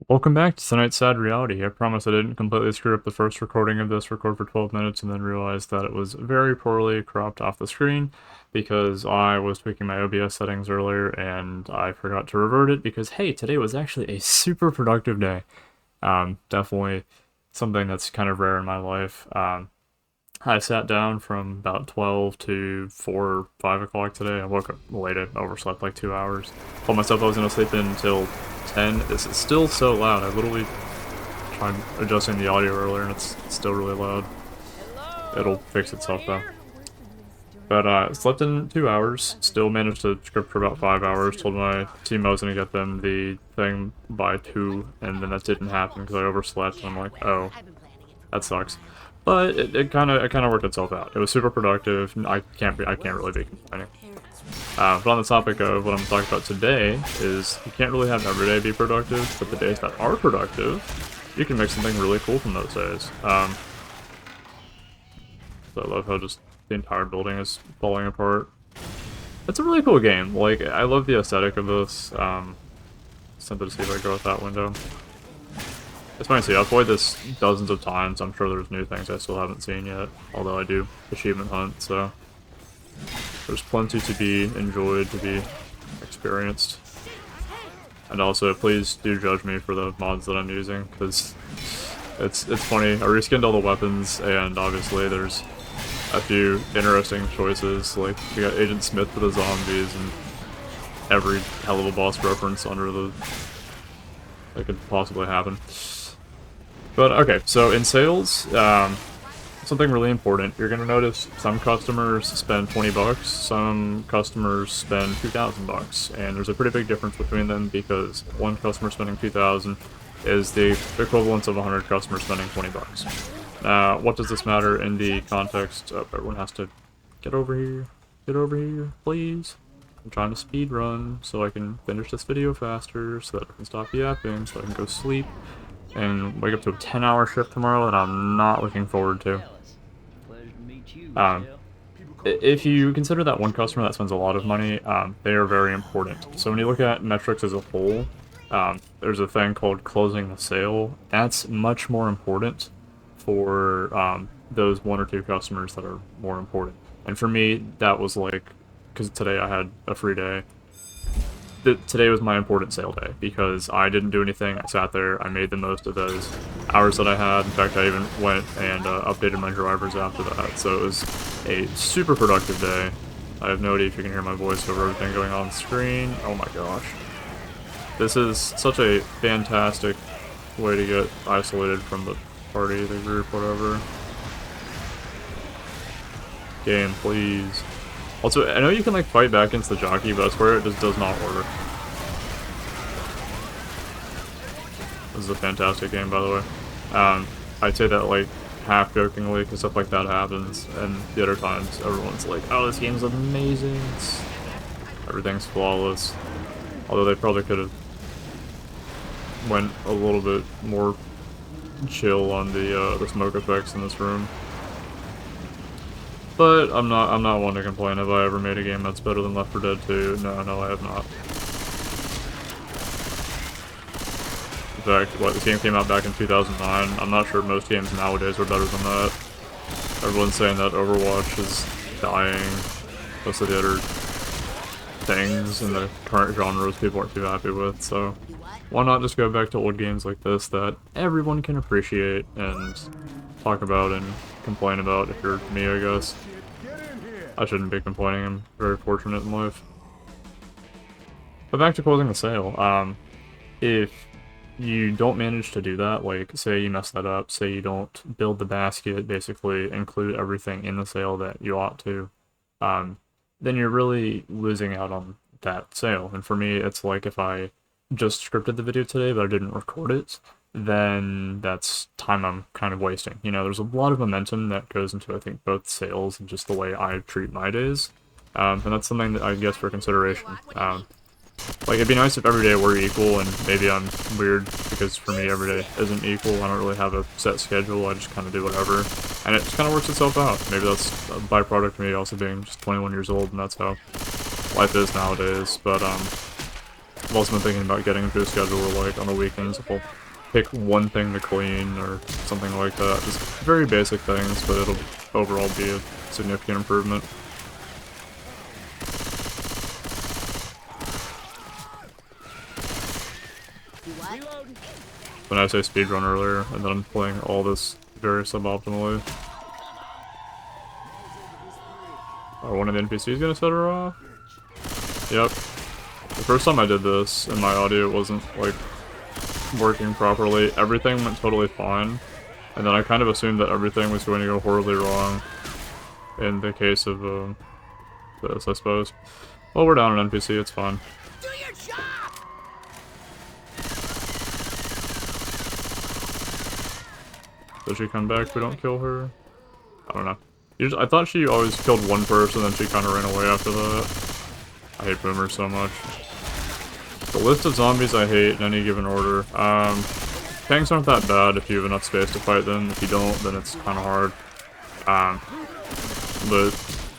Welcome back to tonight's Sad Reality. I promise I didn't completely screw up the first recording of this, record for 12 minutes, and then realize that it was very poorly cropped off the screen because I was tweaking my OBS settings earlier and I forgot to revert it because, hey, today was actually a super productive day. Definitely something that's kind of rare in my life. I sat down from about 12 to 4 or 5 o'clock today. I woke up late, I overslept like 2 hours. Told myself I was going to sleep in until 10. This is still so loud. I literally tried adjusting the audio earlier and it's still really loud. It'll fix itself though. But slept in 2 hours, still managed to script for about 5 hours, told my team I was going to get them the thing by 2, and then that didn't happen because I overslept, and I'm like, oh, that sucks. But it kind of worked itself out. It was super productive. I can't really be complaining. But on the topic of what I'm talking about today is you can't really have every day be productive, but the days that are productive, you can make something really cool from those days. So I love how just the entire building is falling apart. It's a really cool game. Like, I love the aesthetic of this. Something to see if I go out that window. It's funny to see, I've played this dozens of times. I'm sure there's new things I still haven't seen yet, although I do achievement hunt, so there's plenty to be enjoyed, to be experienced. And also, please do judge me for the mods that I'm using, because it's funny. I reskinned all the weapons, and obviously there's a few interesting choices. Like, we got Agent Smith for the zombies, and every hell of a boss reference under the that could possibly happen. But okay, so in sales, something really important. You're gonna notice some customers spend 20 bucks, some customers spend 2,000 bucks, and there's a pretty big difference between them because one customer spending 2,000 is the equivalent of 100 customers spending 20 bucks. What does this matter in the context of everyone has to get over here, please? I'm trying to speed run so I can finish this video faster, so that I can stop yapping, so I can go sleep and wake up to a 10-hour shift tomorrow that I'm not looking forward to. If you consider that one customer that spends a lot of money, they are very important. So when you look at metrics as a whole, there's a thing called closing the sale. That's much more important for those one or two customers that are more important. And for me, that was like, because today I had a free day, today was my important sale day because I didn't do anything. I sat there. I made the most of those hours that I had. In fact, I even went and updated my drivers after that. So it was a super productive day. I have no idea if you can hear my voice over everything going on screen. Oh my gosh. This is such a fantastic way to get isolated from the party, the group, whatever. Game, please. Also, I know you can like fight back against the jockey, but I swear it just does not work. This is a fantastic game, by the way. I'd say that like half jokingly because stuff like that happens, and the other times everyone's like, "Oh, this game's amazing! Everything's flawless." Although they probably could have went a little bit more chill on the smoke effects in this room. But I'm not one to complain. Have I ever made a game that's better than Left 4 Dead 2? No, I have not. In fact, this game came out back in 2009. I'm not sure most games nowadays are better than that. Everyone's saying that Overwatch is dying. Most of the other things in the current genres people aren't too happy with, so why not just go back to old games like this that everyone can appreciate and talk about and complain about if you're me, I guess. I shouldn't be complaining, I'm very fortunate in life. But back to closing the sale, if you don't manage to do that, like say you mess that up, say you don't build the basket, basically include everything in the sale that you ought to, then you're really losing out on that sale. And for me, it's like if I just scripted the video today but I didn't record it, then that's time I'm kind of wasting. You know, there's a lot of momentum that goes into, I think, both sales and just the way I treat my days. And that's something that I guess for consideration. Like, it'd be nice if every day were equal, and maybe I'm weird because for me every day isn't equal. I don't really have a set schedule, I just kind of do whatever. And it just kind of works itself out. Maybe that's a byproduct of me also being just 21 years old, and that's how life is nowadays. But, I've also been thinking about getting into a schedule where, like, on the weekends, if I'll pick one thing to clean or something like that. Just very basic things, but it'll overall be a significant improvement. When I say speedrun earlier, and then I'm playing all this very suboptimally. Are one of the NPCs gonna set her off? Yep. The first time I did this, and my audio wasn't, like, working properly, everything went totally fine. And then I kind of assumed that everything was going to go horribly wrong in the case of this, I suppose. Well, we're down an NPC, it's fine. Do your job! Does she come back if we don't kill her? I don't know. I thought she always killed one person, then she kind of ran away after that. I hate boomers so much. The list of zombies I hate in any given order. Tanks aren't that bad if you have enough space to fight them. If you don't, then it's kind of hard. But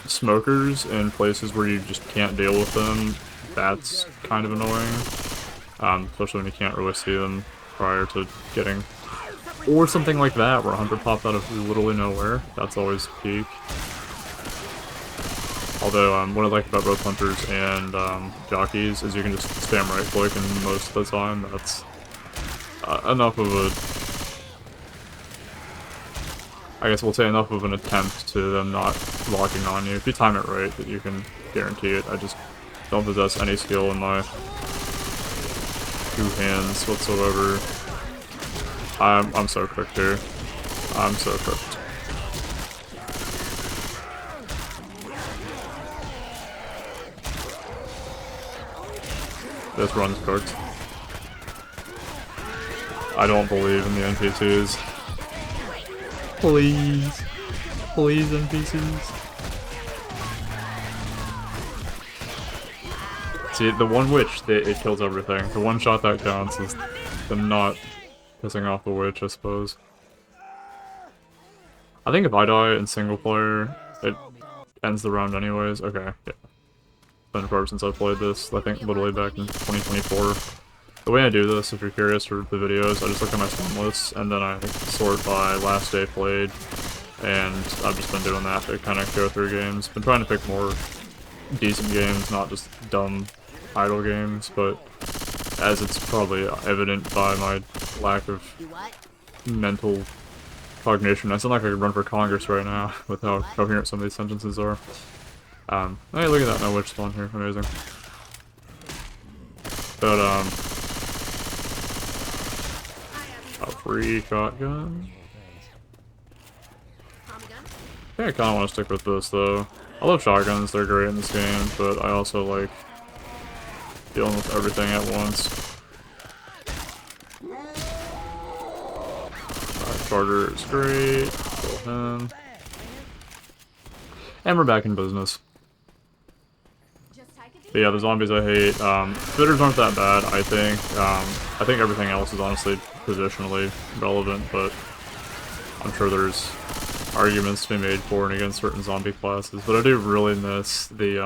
smokers in places where you just can't deal with them, that's kind of annoying. Especially when you can't really see them prior to getting... Or something like that, where a hunter popped out of literally nowhere. That's always peak. Although, what I like about both hunters and jockeys is you can just spam right click, and most of the time that's enough of a... I guess we'll say enough of an attempt to them not locking on you. If you time it right, that you can guarantee it. I just don't possess any skill in my two hands whatsoever. I'm so cooked here. I'm so cooked. This run's cooked. I don't believe in the NPCs. Please. Please, NPCs. See, the one witch, it kills everything. The one shot that counts is them not pissing off the witch, I suppose. I think if I die in single player, it ends the round anyways. Okay, yeah. It's been forever since I played this, I think literally back in 2024. The way I do this, if you're curious for the videos, I just look at my spawn lists, and then I sort by last day played, and I've just been doing that to kind of go through games. Been trying to pick more decent games, not just dumb idle games, but as it's probably evident by my lack of mental cognition, I sound like I could run for Congress right now with how coherent some of these sentences are. Hey, look at that, no witch spawn here, amazing. But, a free shotgun. I think I kind of want to stick with this, though. I love shotguns, they're great in this game, but I also like dealing with everything at once. Charger is great, kill him. And we're back in business. But yeah, the zombies I hate. Spitters aren't that bad, I think. I think everything else is honestly positionally relevant, but I'm sure there's arguments to be made for and against certain zombie classes. But I do really miss the,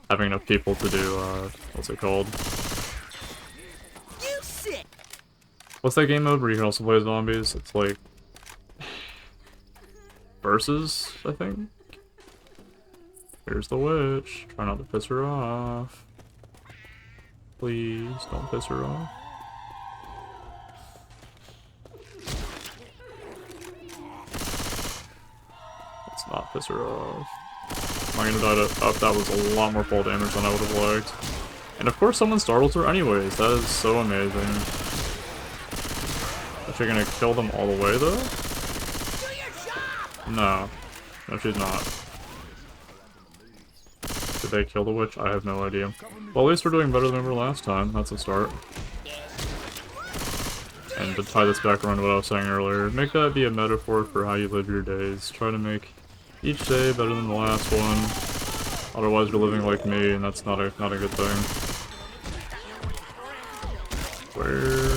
having enough people to do, what's it called? What's that game mode where you can also play zombies? It's like... Versus, I think? Here's the witch. Try not to piss her off. Please, don't piss her off. Let's not piss her off. Am I gonna die to... Oh, that was a lot more fall damage than I would have liked. And of course someone startles her anyways. That is so amazing. Is she gonna kill them all the way, though? No. No, she's not. Did they kill the witch? I have no idea. Well, at least we're doing better than we were last time. That's a start. And to tie this back around to what I was saying earlier, make that be a metaphor for how you live your days. Try to make each day better than the last one. Otherwise, you're living like me, and that's not a good thing. Where...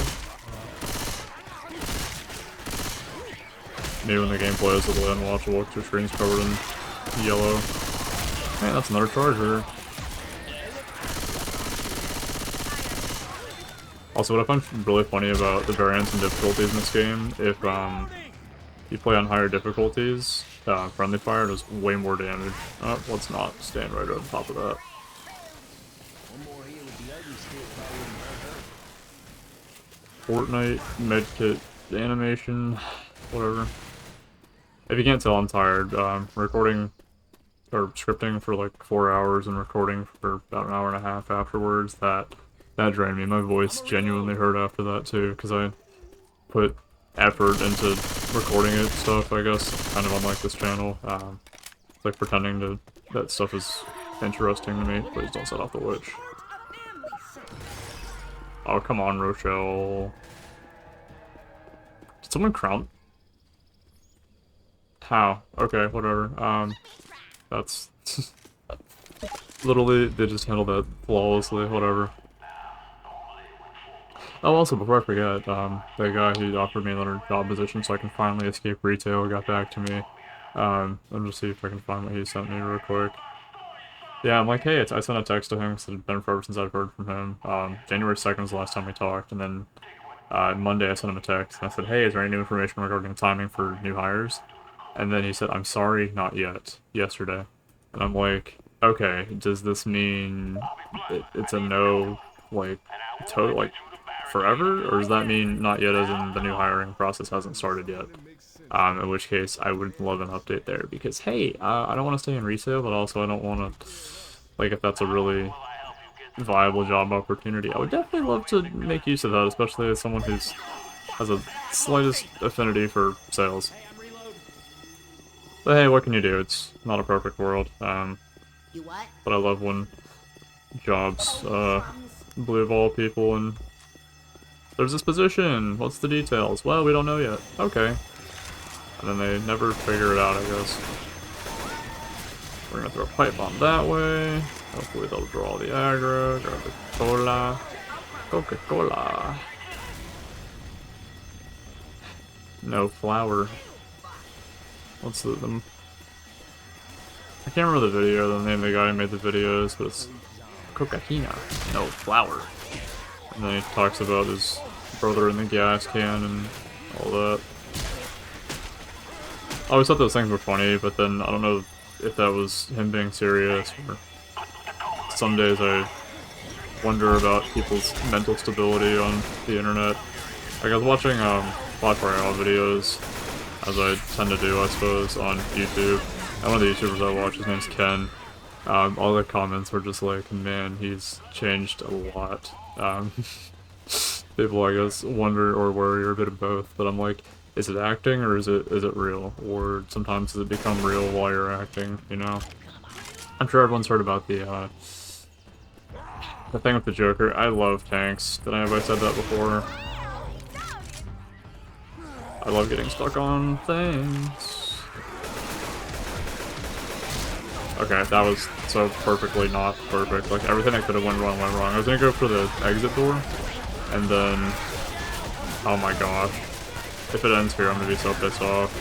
Maybe when the gameplay is a little unwatchable because your screen's covered in yellow. Hey, that's another charger. Also, what I find really funny about the variance and difficulties in this game, if you play on higher difficulties, friendly fire does way more damage. Oh, let's not stand right on top of that. Fortnite medkit animation, whatever. If you can't tell, I'm tired. Recording or scripting for like 4 hours and recording for about an hour and a half afterwards, that drained me. My voice genuinely hurt after that too, because I put effort into recording it stuff, I guess, kind of unlike this channel. It's like pretending that stuff is interesting to me. Please don't set off the witch. Oh, come on, Rochelle. Did someone crown? How? Okay, whatever. That's... Literally, they just handled that flawlessly, whatever. Oh, also, before I forget, the guy who offered me another job position so I can finally escape retail got back to me. Let me just see if I can find what he sent me real quick. Yeah, I'm like, hey, I sent a text to him because it had been forever since I've heard from him. January 2nd was the last time we talked, and then Monday I sent him a text, and I said, hey, is there any new information regarding timing for new hires? And then he said, I'm sorry, not yet, yesterday. And I'm like, okay, does this mean it's a no, like, total, like, forever? Or does that mean not yet as in the new hiring process hasn't started yet? In which case, I would love an update there, because, hey, I don't want to stay in resale, but also I don't want to, like, if that's a really viable job opportunity, I would definitely love to make use of that, especially as someone who's has a slightest affinity for sales. But hey, what can you do? It's not a perfect world. But I love when jobs blue ball people and there's this position. What's the details? Well, we don't know yet. Okay. And then they never figure it out, I guess. We're gonna throw a pipe bomb that way. Hopefully they'll draw the aggro. Grab the cola. Coca-Cola. No flour. What's the I can't remember the video, the name of the guy who made the videos, but it's Cocaina, no flour. And then he talks about his brother in the gas can and all that. I always thought those things were funny, but then I don't know if that was him being serious, or some days I wonder about people's mental stability on the internet. Like, I was watching Clash Royale videos, as I tend to do, I suppose, on YouTube. And one of the YouTubers I watch, his name's Ken. All the comments were just like, man, he's changed a lot. People, I guess, wonder or worry, or a bit of both, but I'm like, is it acting or is it real? Or sometimes does it become real while you're acting, you know? I'm sure everyone's heard about the thing with the Joker. I love tanks. Did anybody said that before? I love getting stuck on things. Okay, that was so perfectly not perfect. Like, everything that could have went wrong went wrong. I was gonna go for the exit door, and then... Oh my gosh. If it ends here, I'm gonna be so pissed off.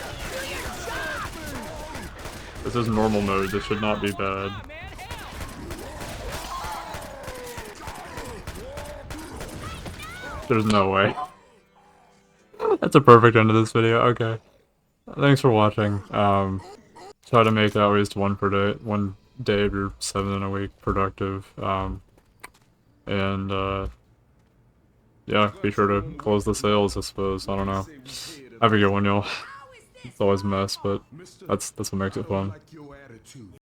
This is normal mode, this should not be bad. There's no way. That's a perfect end to this video, okay. Thanks for watching. Try to make at least one day of your 7 in a week productive. Yeah, be sure to close the sales, I suppose. I don't know. Have a good one, y'all. It's always a mess, but that's what makes it fun.